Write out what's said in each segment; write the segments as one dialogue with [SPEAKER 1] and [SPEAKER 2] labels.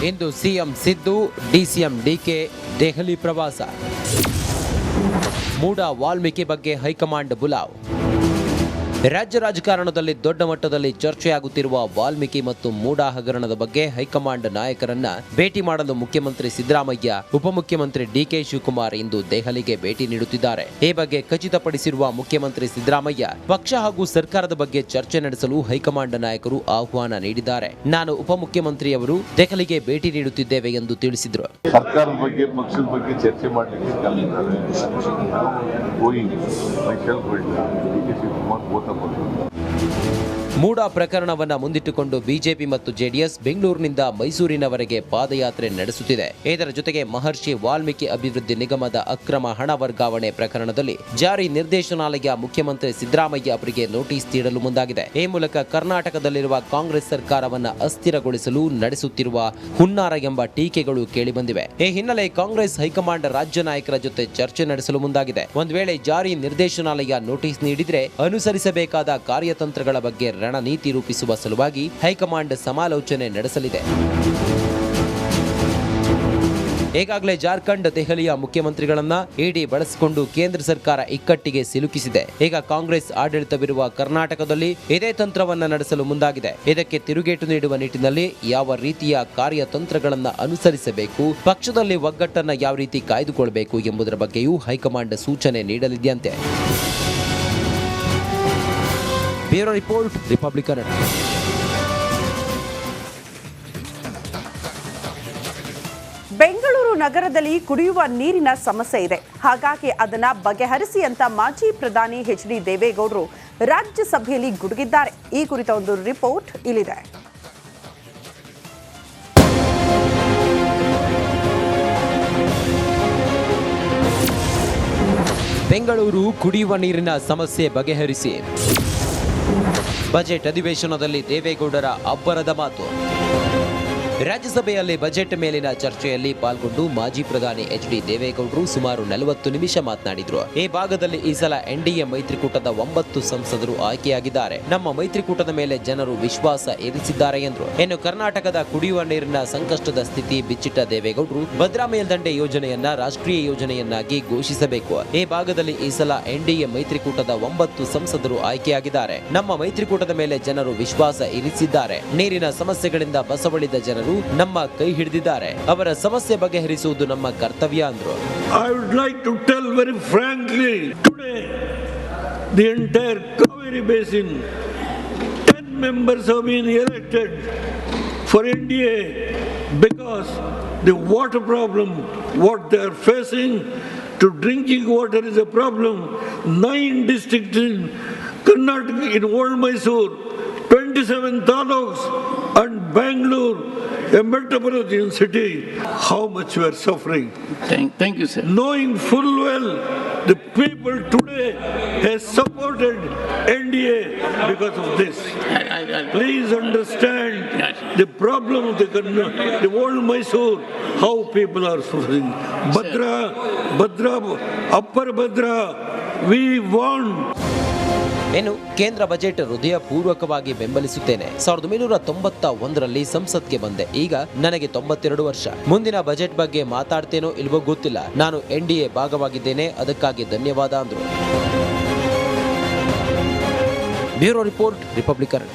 [SPEAKER 1] ಇಂದು CM Siddu, DCM DK Delhi ಪ್ರವಾಸ. MUDA Valmiki ಬಗ್ಗೆ high command ಬುಲಾವ್. ರಾಜ್ಯ ರಾಜಕಾರಣದಲ್ಲಿ ದೊಡ್ಡ ಮಟ್ಟದಲ್ಲಿ ಚರ್ಚೆಯಾಗುತ್ತಿರುವ ವಾಲ್ಮೀಕಿ ಮತ್ತು ಮೂಡ ಹಗರಣದ ಬಗ್ಗೆ ಹೈಕಮಾಂಡ್ ನಾಯಕರನ್ನ ಭೇಟಿ ಮಾಡಲು ಮುಖ್ಯಮಂತ್ರಿ ಸಿದ್ದರಾಮಯ್ಯ, ಉಪಮುಖ್ಯಮಂತ್ರಿ ಡಿಕೆ ಶಿವಕುಮಾರ್ ಇಂದು ದೆಹಲಿಗೆ ಭೇಟಿ ನೀಡುತ್ತಿದ್ದಾರೆ. ಈ ಬಗ್ಗೆ ಖಚಿತಪಡಿಸಿರುವ ಮುಖ್ಯಮಂತ್ರಿ ಸಿದ್ದರಾಮಯ್ಯ, ಪಕ್ಷ ಹಾಗೂ ಸರ್ಕಾರದ ಬಗ್ಗೆ ಚರ್ಚೆ ನಡೆಸಲು ಹೈಕಮಾಂಡ್ ನಾಯಕರು ಆಹ್ವಾನ ನೀಡಿದ್ದಾರೆ. ನಾನು ಉಪಮುಖ್ಯಮಂತ್ರಿಯವರು ದೆಹಲಿಗೆ ಭೇಟಿ ನೀಡುತ್ತಿದ್ದೇವೆ ಎಂದು ತಿಳಿಸಿದರು.
[SPEAKER 2] ಸರ್ಕಾರದ ಬಗ್ಗೆ, ಪಕ್ಷದ ಬಗ್ಗೆ ಚರ್ಚೆ ಮಾಡಲಿಕ್ಕೆ
[SPEAKER 1] ಮೂಡ ಪ್ರಕರಣವನ್ನ ಮುಂದಿಟ್ಟುಕೊಂಡು ಬಿಜೆಪಿ ಮತ್ತು ಜೆಡಿಎಸ್ ಬೆಂಗಳೂರಿನಿಂದ ಮೈಸೂರಿನವರೆಗೆ ಪಾದಯಾತ್ರೆ ನಡೆಸುತ್ತಿದೆ. ಇದರ ಜೊತೆಗೆ ಮಹರ್ಷಿ ವಾಲ್ಮೀಕಿ ಅಭಿವೃದ್ಧಿ ನಿಗಮದ ಅಕ್ರಮ ಹಣ ವರ್ಗಾವಣೆ ಪ್ರಕರಣದಲ್ಲಿ ಜಾರಿ ನಿರ್ದೇಶನಾಲಯ ಮುಖ್ಯಮಂತ್ರಿ ಸಿದ್ದರಾಮಯ್ಯ ಅವರಿಗೆ ನೋಟಿಸ್ ನೀಡಲು ಮುಂದಾಗಿದೆ. ಈ ಮೂಲಕ ಕರ್ನಾಟಕದಲ್ಲಿರುವ ಕಾಂಗ್ರೆಸ್ ಸರ್ಕಾರವನ್ನ ಅಸ್ಥಿರಗೊಳಿಸಲು ನಡೆಸುತ್ತಿರುವ ಹುನ್ನಾರ ಎಂಬ ಟೀಕೆಗಳು ಕೇಳಿಬಂದಿವೆ. ಈ ಹಿನ್ನೆಲೆ ಕಾಂಗ್ರೆಸ್ ಹೈಕಮಾಂಡ್ ರಾಜ್ಯ ನಾಯಕರ ಜೊತೆ ಚರ್ಚೆ ನಡೆಸಲು ಮುಂದಾಗಿದೆ. ಒಂದು ವೇಳೆ ಜಾರಿ ನಿರ್ದೇಶನಾಲಯ ನೋಟಿಸ್ ನೀಡಿದ್ರೆ ಅನುಸರಿಸಬೇಕಾದ ಕಾರ್ಯತಂತ್ರಗಳ ಬಗ್ಗೆ ರಣನೀತಿ ರೂಪಿಸುವ ಸಲುವಾಗಿ ಹೈಕಮಾಂಡ್ ಸಮಾಲೋಚನೆ ನಡೆಸಲಿದೆ. ಈಗಾಗಲೇ ಜಾರ್ಖಂಡ್, ದೆಹಲಿಯ ಮುಖ್ಯಮಂತ್ರಿಗಳನ್ನ ಇಡಿ ಬಳಸಿಕೊಂಡು ಕೇಂದ್ರ ಸರ್ಕಾರ ಇಕ್ಕಟ್ಟಿಗೆ ಸಿಲುಕಿಸಿದೆ. ಈಗ ಕಾಂಗ್ರೆಸ್ ಆಡಳಿತವಿರುವ ಕರ್ನಾಟಕದಲ್ಲಿ ಇದೇ ತಂತ್ರವನ್ನ ನಡೆಸಲು ಮುಂದಾಗಿದೆ. ಇದಕ್ಕೆ ತಿರುಗೇಟು ನೀಡುವ ನಿಟ್ಟಿನಲ್ಲಿ ಯಾವ ರೀತಿಯ ಕಾರ್ಯತಂತ್ರಗಳನ್ನ ಅನುಸರಿಸಬೇಕು, ಪಕ್ಷದಲ್ಲಿ ಒಗ್ಗಟ್ಟನ್ನ ಯಾವ ರೀತಿ ಕಾಯ್ದುಕೊಳ್ಳಬೇಕು ಎಂಬುದರ ಬಗ್ಗೆಯೂ ಹೈಕಮಾಂಡ್ ಸೂಚನೆ ನೀಡಲಿದೆಯಂತೆ. Bureau report, Republic Kannada.
[SPEAKER 3] Bengaluru ನಗರದಲ್ಲಿ ಕುಡಿಯುವ ನೀರಿನ ಸಮಸ್ಯೆ ಇದೆ. ಹಾಗಾಗಿ ಅದನ್ನ ಬಗೆಹರಿಸಿ ಅಂತ ಮಾಜಿ ಪ್ರಧಾನಿ ಎಚ್.ಡಿ. ದೇವೇಗೌಡರು ರಾಜ್ಯಸಭೆಯಲ್ಲಿ ಗುಡುಗಿದ್ದಾರೆ. ಈ ಕುರಿತ ಒಂದು ರಿಪೋರ್ಟ್ ಇಲ್ಲಿದೆ.
[SPEAKER 1] ಬೆಂಗಳೂರು ಕುಡಿಯುವ ನೀರಿನ ಸಮಸ್ಯೆ ಬಗೆಹರಿಸಿ. ಬಜೆಟ್ ಅಧಿವೇಶನದಲ್ಲಿ ದೇವೇಗೌಡರ ಅಬ್ಬರದ ಮಾತು. ರಾಜ್ಯಸಭೆಯಲ್ಲಿ ಬಜೆಟ್ ಮೇಲಿನ ಚರ್ಚೆಯಲ್ಲಿ ಪಾಲ್ಗೊಂಡು ಮಾಜಿ ಪ್ರಧಾನಿ ಎಚ್.ಡಿ. ದೇವೇಗೌಡರು ಸುಮಾರು 40 ನಿಮಿಷ ಮಾತನಾಡಿದ್ರು. ಈ ಭಾಗದಲ್ಲಿ ಈ ಸಲ ಎನ್ಡಿಎ ಮೈತ್ರಿಕೂಟದ 9 ಸಂಸದರು ಆಯ್ಕೆಯಾಗಿದ್ದಾರೆ. ನಮ್ಮ ಮೈತ್ರಿಕೂಟದ ಮೇಲೆ ಜನರು ವಿಶ್ವಾಸ ಇರಿಸಿದ್ದಾರೆ ಎಂದರು. ಇನ್ನು ಕರ್ನಾಟಕದ ಕುಡಿಯುವ ನೀರಿನ ಸಂಕಷ್ಟದ ಸ್ಥಿತಿ ಬಿಚ್ಚಿಟ್ಟ ದೇವೇಗೌಡರು ಭದ್ರಾ ಮೇಲ್ದಂಡೆ ಯೋಜನೆಯನ್ನ ರಾಷ್ಟ್ರೀಯ ಯೋಜನೆಯನ್ನಾಗಿ ಘೋಷಿಸಬೇಕು. ಈ ಭಾಗದಲ್ಲಿ ಈ ಸಲ ಎನ್ಡಿಎ ಮೈತ್ರಿಕೂಟದ 9 ಸಂಸದರು ಆಯ್ಕೆಯಾಗಿದ್ದಾರೆ. ನಮ್ಮ ಮೈತ್ರಿಕೂಟದ ಮೇಲೆ ಜನರು ವಿಶ್ವಾಸ ಇರಿಸಿದ್ದಾರೆ. ನೀರಿನ ಸಮಸ್ಯೆಗಳಿಂದ ಬಸವಳಿದ ಜನರು ನಮ್ಮ ಕೈ ಹಿಡಿದಿದ್ದಾರೆ. ಅವರ ಸಮಸ್ಯೆ ಬಗೆಹರಿಸುವುದು ನಮ್ಮ ಕರ್ತವ್ಯ ಅಂದ್ರು.
[SPEAKER 4] I would like to tell very frankly, today the entire Kaveri Basin, 10 members have been elected for NDA because the water problem, what they are facing, to drinking water is a problem. 9 districts in Karnataka, in Old Mysore, 27 taluks and Bangalore, a metropolitan city, how much we are suffering.
[SPEAKER 5] Thank you, sir.
[SPEAKER 4] Knowing full well the people today has supported NDA because of this. Please understand the problem of the old Mysore, how people are suffering. Bhadra, Upper Bhadra, we want.
[SPEAKER 1] ಇನ್ನು ಕೇಂದ್ರ budget ಹೃದಯಪೂರ್ವಕವಾಗಿ ಬೆಂಬಲಿಸುತ್ತೇನೆ. 1991ರಲ್ಲಿ ಸಂಸತ್ಗೆ ಬಂದೆ. ಈಗ ನನಗೆ 92 ವರ್ಷ. ಮುಂದಿನ budget ಬಗ್ಗೆ ಮಾತಾಡ್ತೇನೋ ಇಲ್ವೋ ಗೊತ್ತಿಲ್ಲ. ನಾನು ಎನ್ಡಿಎ ಭಾಗವಾಗಿದ್ದೇನೆ, ಅದಕ್ಕಾಗಿ ಧನ್ಯವಾದ ಅಂದ್ರು. Bureau report, Republic Kannada.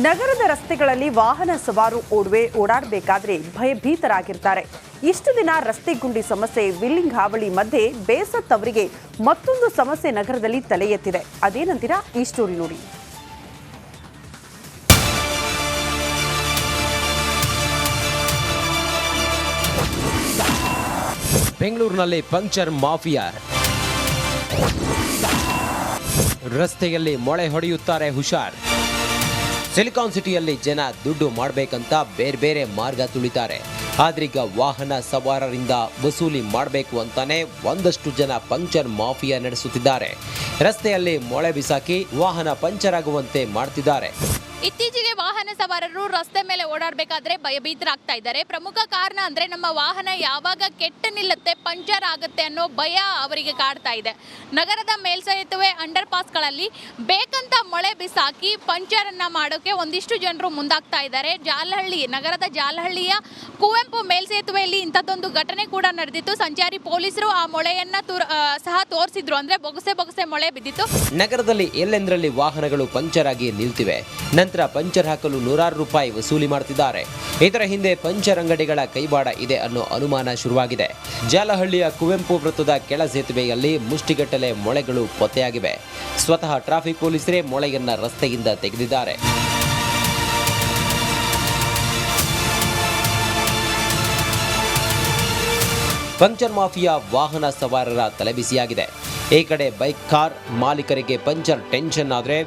[SPEAKER 3] ನಗರದ ರಸ್ತೆಗಳಲ್ಲಿ ವಾಹನ ಸವಾರು ಓಡಾಡಬೇಕಾದ್ರೆ ಭಯಭೀತರಾಗಿರ್ತಾರೆ. ಇಷ್ಟು ದಿನ ರಸ್ತೆ ಗುಂಡಿ ಸಮಸ್ಯೆ, ವಿಲ್ಲಿಂಗ್ ಹಾವಳಿ ಮಧ್ಯೆ ಬೇಸತ್ತವರಿಗೆ ಮತ್ತೊಂದು ಸಮಸ್ಯೆ ನಗರದಲ್ಲಿ ತಲೆ ಎತ್ತಿದೆ. ಅದೇನಂತೀರಾ? ಈ ಸ್ಟೋರಿ ನೋಡಿ.
[SPEAKER 1] ಬೆಂಗಳೂರಿನಲ್ಲಿ ಪಂಕ್ಚರ್ ಮಾಫಿಯಾ. ರಸ್ತೆಯಲ್ಲಿ ಮೊಳೆ ಹೊಡೆಯುತ್ತಾರೆ, ಹುಷಾರ್. ಸಿಲಿಕಾನ್ ಸಿಟಿಯಲ್ಲಿ ಜನ ದುಡ್ಡು ಮಾಡಬೇಕಂತ ಬೇರೆ ಬೇರೆ ಮಾರ್ಗ ತುಳಿತಾರೆ. ಆದ್ರೀಗ ವಾಹನ ಸವಾರರಿಂದ ವಸೂಲಿ ಮಾಡಬೇಕು ಅಂತಾನೆ ಒಂದಷ್ಟು ಜನ ಪಂಕ್ಚರ್ ಮಾಫಿಯಾ ನಡೆಸುತ್ತಿದ್ದಾರೆ. ರಸ್ತೆಯಲ್ಲಿ ಮೊಳೆ ಬಿಸಾಕಿ ವಾಹನ ಪಂಚರ್ ಆಗುವಂತೆ ಮಾಡ್ತಿದ್ದಾರೆ.
[SPEAKER 6] ಇತ್ತೀಚೆಗೆ ವಾಹನ
[SPEAKER 5] ವಾಹನ ಸವಾರರು ರಸ್ತೆ ಮೇಲೆ ಓಡಾಡಬೇಕಾದ್ರೆ ಭಯಭೀತರಾಗ್ತಾ ಇದ್ದಾರೆ. ಪ್ರಮುಖ ಕಾರಣ ಅಂದರೆ ನಮ್ಮ ವಾಹನ ಯಾವಾಗ ಕೆಟ್ಟು ನಿಲ್ಲುತ್ತೆ, ಪಂಚರ್ ಆಗುತ್ತೆ ಅನ್ನೋ ಭಯ ಅವರಿಗೆ ಕಾಡ್ತಾ ಇದೆ. ನಗರದ ಮೇಲ್ಸೇತುವೆ ಅಂಡರ್ ಪಾಸ್ಗಳಲ್ಲಿ ಬೇಕಂತ ಮೊಳೆ ಬಿಸಾಕಿ ಪಂಚರನ್ನು ಮಾಡೋಕ್ಕೆ ಒಂದಿಷ್ಟು ಜನರು ಮುಂದಾಗ್ತಾ ಇದ್ದಾರೆ. ನಗರದ ಜಾಲಹಳ್ಳಿಯ ಕುವೆಂಪು ಮೇಲ್ಸೇತುವೆಯಲ್ಲಿ ಇಂಥದ್ದೊಂದು ಘಟನೆ ಕೂಡ ನಡೆದಿತ್ತು. ಸಂಚಾರಿ ಪೊಲೀಸರು ಆ ಮೊಳೆಯನ್ನು ಸಹ ತೋರಿಸಿದ್ರು. ಅಂದರೆ ಬೊಗಸೆ ಮೊಳೆ ಬಿದ್ದಿತ್ತು.
[SPEAKER 1] ನಗರದಲ್ಲಿ ಎಲ್ಲೆಂದರಲ್ಲಿ ವಾಹನಗಳು ಪಂಚರ್ ಆಗಿ ನಿಲ್ತಿವೆ. ನಂತರ ಪಂಚರ್ ಹಾಕಲು ನೂರಾರು ರೂಪಾಯಿ ವಸೂಲಿ ಮಾಡ್ತಿದ್ದಾರೆ. ಇದರ ಹಿಂದೆ ಪಂಚರ್ ಅಂಗಡಿಗಳ ಕೈವಾಡ ಇದೆ ಅನ್ನೋ ಅನುಮಾನ ಶುರುವಾಗಿದೆ. ಜಾಲಹಳ್ಳಿಯ ಕುವೆಂಪು ವೃತ್ತದ ಕೆಳ ಸೇತುವೆಯಲ್ಲಿ ಮುಷ್ಟಿಗಟ್ಟಲೆ ಮೊಳೆಗಳು ಪತ್ತೆಯಾಗಿವೆ. ಸ್ವತಃ ಟ್ರಾಫಿಕ್ ಪೊಲೀಸರೇ ಮೊಳೆಯನ್ನ ರಸ್ತೆಯಿಂದ ತೆಗೆದಿದ್ದಾರೆ. ಪಂಚರ್ ಮಾಫಿಯಾ ವಾಹನ ಸವಾರರ ತಲೆಬಿಸಿಯಾಗಿದೆ. ಈ ಕಡೆ ಬೈಕ್ ಕಾರ್ ಮಾಲೀಕರಿಗೆ ಪಂಚರ್ ಟೆನ್ಷನ್ ಆದರೆ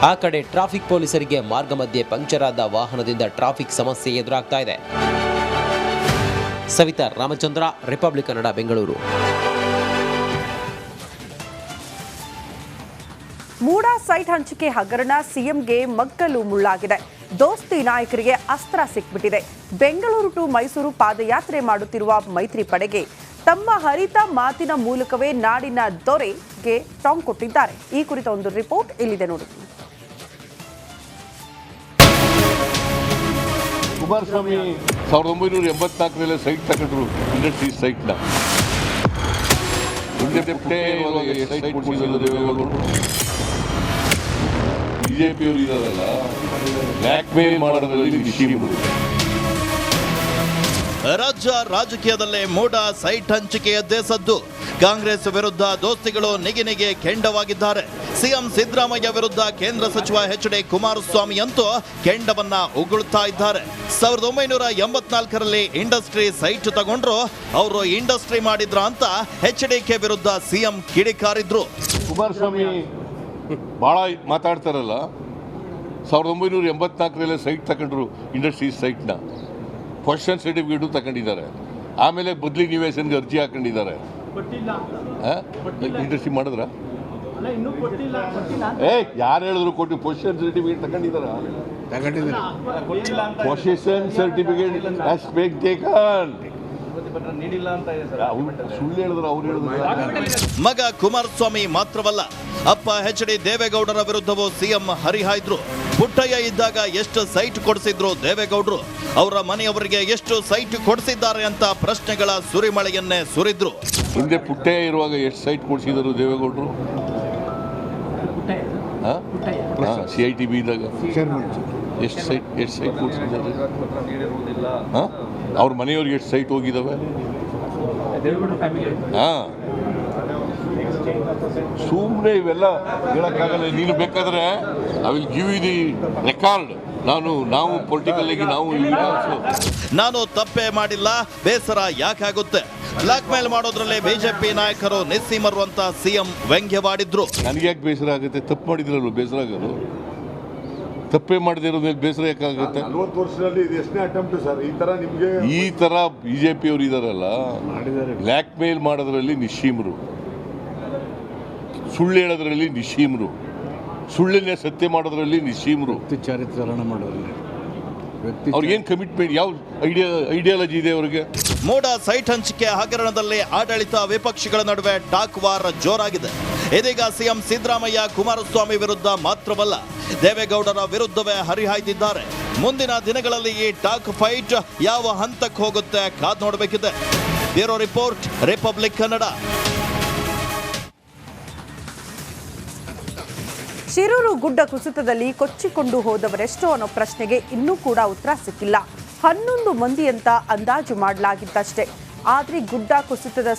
[SPEAKER 1] ಆ ಕಡೆ ಟ್ರಾಫಿಕ್ ಪೊಲೀಸರಿಗೆ ಮಾರ್ಗ ಮಧ್ಯೆ ಪಂಚರ್ ಆದ ವಾಹನದಿಂದ ಟ್ರಾಫಿಕ್ ಸಮಸ್ಯೆ ಎದುರಾಗ್ತಾ ಇದೆ. ಸವಿತಾ ರಾಮಚಂದ್ರ, ರಿಪಬ್ಲಿಕ್ ಕನ್ನಡ, ಬೆಂಗಳೂರು.
[SPEAKER 3] ಮೂಡಾ ಸೈಟ್ ಹಂಚಿಕೆ ಹಗರಣ ಸಿಎಂಗೆ ಮಗ್ಗಲು ಮುಳ್ಳಾಗಿದೆ. ದೋಸ್ತಿ ನಾಯಕರಿಗೆ ಅಸ್ತ್ರ ಸಿಕ್ಬಿಟ್ಟಿದೆ. ಬೆಂಗಳೂರು ಟು ಮೈಸೂರು ಪಾದಯಾತ್ರೆ ಮಾಡುತ್ತಿರುವ ಮೈತ್ರಿ ಪಡೆಗೆ ತಮ್ಮ ಹರಿತ ಮಾತಿನ ಮೂಲಕವೇ ನಾಡಿನ ದೊರೆಗೆ ಟಾಂಗ್ ಕೊಟ್ಟಿದ್ದಾರೆ. ಈ ಕುರಿತ ಒಂದು ರಿಪೋರ್ಟ್ ಇಲ್ಲಿದೆ ನೋಡಿ.
[SPEAKER 2] ಕುಮಾರಸ್ವಾಮಿ 1984 ಸೈಟ್ ತಗೊಂಡ್ರು, ಇಂಡಸ್ಟ್ರಿ ಸೈಟ್ನ. ಬಿಜೆಪಿಯವರು ಇದಾರಲ್ಲ, ಬ್ಲ್ಯಾಕ್ ಮೇಲ್ ಮಾಡೋದ್ರಲ್ಲಿ ವಿಷಯ.
[SPEAKER 6] ರಾಜ್ಯ ರಾಜಕೀಯದಲ್ಲೇ ಮೂಡಾ ಸೈಟ್ ಹಂಚಿಕೆಯದ್ದೇ ಸದ್ದು. ಕಾಂಗ್ರೆಸ್ ವಿರುದ್ಧ ದೋಸ್ತಿಗಳು ನಿಗಿನಿಗೆ ಕೆಂಡವಾಗಿದ್ದಾರೆ. ಸಿಎಂ ಸಿದ್ದರಾಮಯ್ಯ ವಿರುದ್ಧ ಕೇಂದ್ರ ಸಚಿವ ಎಚ್.ಡಿ. ಕುಮಾರಸ್ವಾಮಿ ಅಂತೂ ಕೆಂಡವನ್ನ ಉಗುಳ್ತಾ ಇದ್ದಾರೆ. 1984ರಲ್ಲಿ ಇಂಡಸ್ಟ್ರಿ ಸೈಟ್ ತಗೊಂಡ್ರು, ಅವರು ಇಂಡಸ್ಟ್ರಿ ಮಾಡಿದ್ರ ಅಂತ ಎಚ್.ಡಿ.ಕೆ ವಿರುದ್ಧ ಸಿಎಂ ಕಿಡಿಕಾರಿದ್ರು.
[SPEAKER 2] ಕುಮಾರಸ್ವಾಮಿ ಬಹಳ ಮಾತಾಡ್ತಾರಲ್ಲ, 1984 ಸೈಟ್ ತಗೊಂಡ್ರು, ಇಂಡಸ್ಟ್ರಿ ಸೈಟ್ನ. ಪೊಸಿಷನ್ ಸರ್ಟಿಫಿಕೇಟು ತಗೊಂಡಿದ್ದಾರೆ. ಆಮೇಲೆ ಬದಲಿ ನಿವೇಶನ್ಗೆ ಅರ್ಜಿ ಹಾಕೊಂಡಿದ್ದಾರೆ. ಇಂಡಸ್ಟ್ರಿ ಮಾಡಿದ್ರ? ಯಾರು ಹೇಳಿದ್ರು ಕೊಟ್ಟು ಪೊಸಿಷನ್ ಸರ್ಟಿಫಿಕೇಟ್ ತಗೊಂಡಿದ್ದಾರ? ಪೊಸಿಷನ್ ಸರ್ಟಿಫಿಕೇಟ್ ಸುಳ್ಳು ಹೇಳಿದ್ರು ಅವ್ರು ಹೇಳಿದ್ರು.
[SPEAKER 6] ಮಗ ಕುಮಾರಸ್ವಾಮಿ ಮಾತ್ರವಲ್ಲ, ಅಪ್ಪ ಎಚ್.ಡಿ. ದೇವೇಗೌಡರ ವಿರುದ್ಧವೂ ಸಿಎಂ ಹರಿಹಾಯ್ದ್ರು. ಪುಟ್ಟಯ್ಯ ಇದ್ದಾಗ ಎಷ್ಟು ಸೈಟ್ ಕೊಡಿಸಿದ್ರು ದೇವೇಗೌಡರು, ಅವರ ಮನೆಯವರಿಗೆ ಎಷ್ಟು ಸೈಟ್ ಕೊಡಿಸಿದ್ದಾರೆ ಅಂತ ಪ್ರಶ್ನೆಗಳ ಸುರಿಮಳೆಯನ್ನೇ ಸುರಿದ್ರು.
[SPEAKER 2] ಹಿಂದೆ ಪುಟ್ಟಯ್ಯ ಇರುವಾಗ ಎಷ್ಟು ಸೈಟ್ ಕೊಡಿಸಿದರು ದೇವೇಗೌಡರು? CITB ಇದ್ದಾಗ ಎಷ್ಟು ಸೈಟ್ ಕೊಡಿಸಿದ್ದಾರೆ? ಅವ್ರ ಮನೆಯವ್ರಿಗೆ ಎಷ್ಟು ಸೈಟ್ ಹೋಗಿದ್ದಾವೆ? ಸುಮ್ಮನೆ ಇವೆಲ್ಲ ಹೇಳಕ್ಕಾಗಲ್ಲ. ನೀನು ಬೇಕಾದ್ರೆ I will give you the record. ನಾವು ಪೊಲಿಟಿಕಲ್ ಆಗಿ
[SPEAKER 6] ನಾನು ತಪ್ಪೇ ಮಾಡಿಲ್ಲ, ಬೇಸರ ಯಾಕಾಗುತ್ತೆ? ಬ್ಲಾಕ್ ಮೇಲ್ ಮಾಡೋದ್ರಲ್ಲೇ ಬಿಜೆಪಿ ನಾಯಕರು ನಿಸ್ಸೀಮರು ಅಂತ ಸಿಎಂ ವ್ಯಂಗ್ಯವಾಡಿದ್ರು.
[SPEAKER 2] ನನಗೆ ಯಾಕೆ ಬೇಸರ ಆಗುತ್ತೆ? ತಪ್ಪು ಮಾಡಿದ್ರಲ್ಲ ಬೇಸರ ಆಗೋದು. ತಪ್ಪೇ ಮಾಡದೇ ಇರೋದು ಬೇಸರ ಯಾಕಾಗುತ್ತೆ?
[SPEAKER 7] 40 ವರ್ಷದಲ್ಲಿ ಇದು ಎಷ್ಟನೇ ಅಟೆಂಪ್ಟ್ ಸರ್
[SPEAKER 2] ಈ ತರ ಬಿಜೆಪಿ ಅವರು ಇದಾರಲ್ಲ, ಬ್ಲ್ಯಾಕ್ ಮೇಲ್ ಮಾಡೋದ್ರಲ್ಲಿ ನಿಶ್ಚೀಮರು, ಸುಳ್ಳು ಹೇಳೋದ್ರಲ್ಲಿ ನಿಶ್ಚೀಮರು, ಸುಳ್ಳನ್ನೇ ಸತ್ಯ ಮಾಡೋದ್ರಲ್ಲಿ ನಿಶ್ಚೀಮರು.
[SPEAKER 7] ಚಾರಿತ್ರ್ಯಹರಣ ಮಾಡೋದ್ರಲ್ಲಿ
[SPEAKER 2] ಅವ್ರಿಗೇನು ಕಮಿಟ್ಮೆಂಟ್, ಯಾವ ಐಡಿಯಾಲಜಿ ಇದೆ ಅವ್ರಿಗೆ?
[SPEAKER 6] ಮೂಡಾ ಸೈಟ್ ಹಂಚಿಕೆ ಹಗರಣದಲ್ಲಿ ಆಡಳಿತ ವಿಪಕ್ಷಗಳ ನಡುವೆ ಟಾಕ್ ವಾರ್ ಜೋರಾಗಿದೆ. ಇದೀಗ ಸಿಎಂ ಸಿದ್ದರಾಮಯ್ಯ ಕುಮಾರಸ್ವಾಮಿ ವಿರುದ್ಧ ಮಾತ್ರವಲ್ಲ, ದೇವೇಗೌಡರ ವಿರುದ್ಧವೇ ಹರಿಹಾಯ್ದಿದ್ದಾರೆ. ಮುಂದಿನ ದಿನಗಳಲ್ಲಿ ಈ ಟಾಕ್ ಫೈಟ್ ಯಾವ ಹಂತಕ್ಕೆ ಹೋಗುತ್ತೆ ಕಾದ್ ನೋಡಬೇಕಿದೆ. Bureau report, Republic Kannada.
[SPEAKER 3] Shirur ಗುಡ್ಡ ಕುಸಿತದಲ್ಲಿ ಕೊಚ್ಚಿಕೊಂಡು ಹೋದವರೆಷ್ಟೋ ಅನ್ನೋ ಪ್ರಶ್ನೆಗೆ ಇನ್ನೂ ಕೂಡ ಉತ್ತರ ಸಿಕ್ಕಿಲ್ಲ. 11 ಮಂದಿ ಅಂತ ಅಂದಾಜು ಮಾಡಲಾಗಿದ್ದಷ್ಟೇ. ಆದರೆ ಗುಡ್ಡ ಕುಸಿತದ